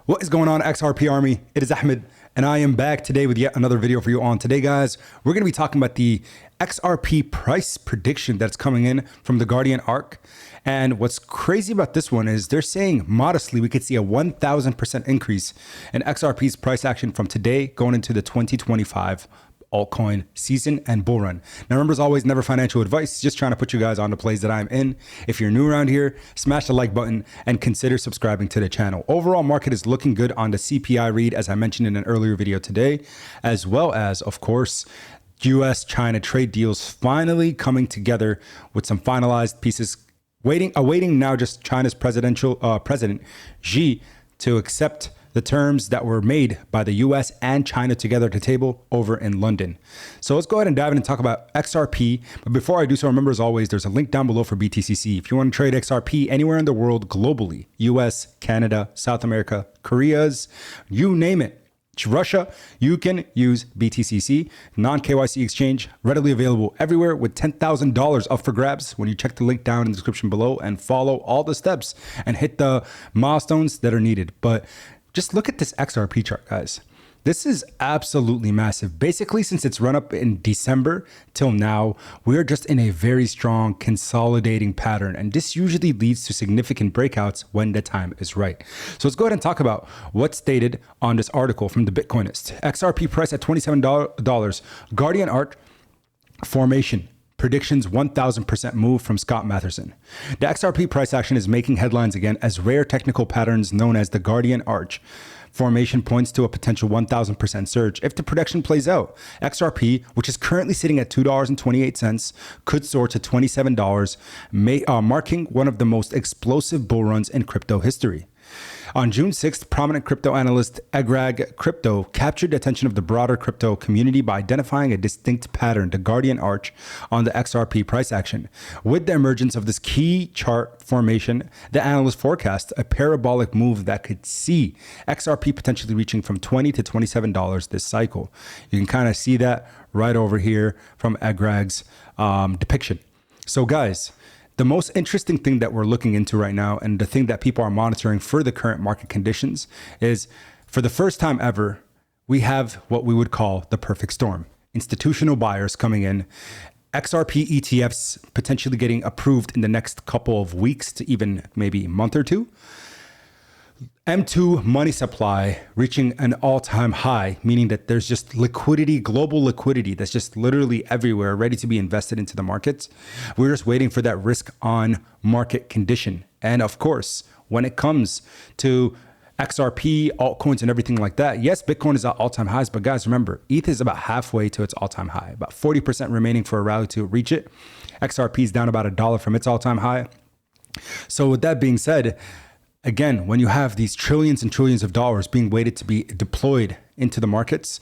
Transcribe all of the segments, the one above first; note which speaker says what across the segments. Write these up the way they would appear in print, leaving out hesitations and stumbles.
Speaker 1: What is going on, XRP Army? It is Ahmed, and I am back today with yet another video for you on. Today, guys, we're going to be talking about the XRP price prediction that's coming in from the Guardian ARC. And what's crazy about this one is they're saying modestly we could see a 1,000% increase in XRP's price action from today going into the 2025 altcoin season and bull run. Now, remember, as always, never financial advice, just trying to put you guys on the plays that I'm in. If you're new around here, smash the like button and consider subscribing to the channel. Overall market is looking good on the CPI read, as I mentioned in an earlier video today, as well as, of course, US-China trade deals finally coming together with some finalized pieces, awaiting now just China's President Xi to accept the terms that were made by the US and China together at the table over in London. So let's go ahead and dive in and talk about XRP. But before I do so, remember, as always, there's a link down below for BTCC. If you want to trade XRP anywhere in the world globally, US, Canada, South America, Korea's, you name it, Russia, you can use BTCC, non-KYC exchange, readily available everywhere with $10,000 up for grabs when you check the link down in the description below and follow all the steps and hit the milestones that are needed. But just look at this XRP chart, guys. This is absolutely massive. Basically, since it's run up in December till now, we're just in a very strong consolidating pattern. And this usually leads to significant breakouts when the time is right. So let's go ahead and talk about what's stated on this article from the Bitcoinist. XRP price at $27. Guardian ARC formation. Predictions 1,000% move from Scott Matherson. The XRP price action is making headlines again as rare technical patterns known as the Guardian ARC formation points to a potential 1,000% surge. If the prediction plays out, XRP, which is currently sitting at $2.28, could soar to $27, marking one of the most explosive bull runs in crypto history. On June 6th, prominent crypto analyst Agrag Crypto captured the attention of the broader crypto community by identifying a distinct pattern, the Guardian ARC, on the XRP price action. With the emergence of this key chart formation, the analyst forecast a parabolic move that could see XRP potentially reaching from $20 to $27 this cycle. You can kind of see that right over here from Agrag's depiction. So, guys, the most interesting thing that we're looking into right now, and the thing that people are monitoring for the current market conditions, is for the first time ever, we have what we would call the perfect storm. Institutional buyers coming in, XRP ETFs potentially getting approved in the next couple of weeks to even maybe a month or two. M2 money supply reaching an all-time high, meaning that there's just liquidity, global liquidity that's just literally everywhere, ready to be invested into the markets. We're just waiting for that risk on market condition. And of course, when it comes to XRP, altcoins, and everything like that, yes, Bitcoin is at all-time highs, but guys, remember, ETH is about halfway to its all-time high, about 40% remaining for a rally to reach it. XRP is down about $1 from its all-time high. So with that being said, again, when you have these trillions and trillions of dollars being waited to be deployed into the markets,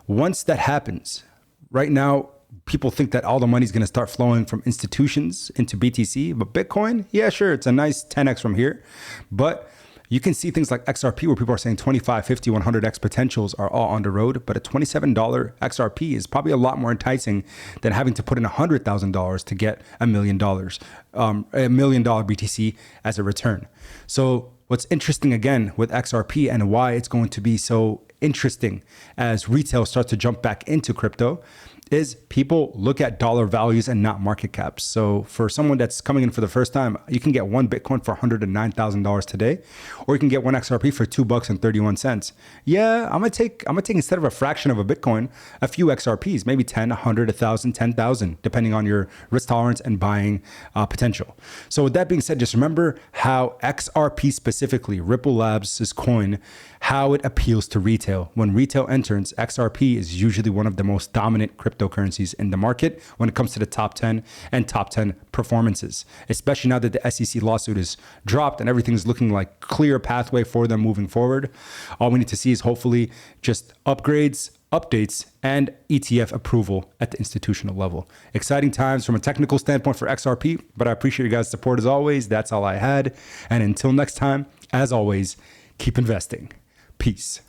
Speaker 1: once that happens, right now, people think that all the money is going to start flowing from institutions into BTC, but Bitcoin, yeah, sure, it's a nice 10x from here. But you can see things like XRP where people are saying 25, 50, 100x potentials are all on the road, but a $27 XRP is probably a lot more enticing than having to put in $100,000 to get $1 million BTC as a return. So what's interesting again with XRP and why it's going to be so interesting as retail starts to jump back into crypto is people look at dollar values and not market caps. So for someone that's coming in for the first time, you can get one Bitcoin for $109,000 today, or you can get one XRP for $2.31. Yeah, I'm gonna take instead of a fraction of a Bitcoin, a few XRPs, maybe 10, 100, 1,000, 10,000, depending on your risk tolerance and buying potential. So with that being said, just remember how XRP specifically, Ripple Labs' coin, how it appeals to retail. When retail enters, XRP is usually one of the most dominant cryptocurrencies in the market when it comes to the top 10 and top 10 performances, especially now that the SEC lawsuit is dropped and everything's looking like clear pathway for them moving forward. All we need to see is hopefully just upgrades, updates, and ETF approval at the institutional level. Exciting times from a technical standpoint for XRP, but I appreciate you guys' support as always. That's all I had. And until next time, as always, keep investing. Peace.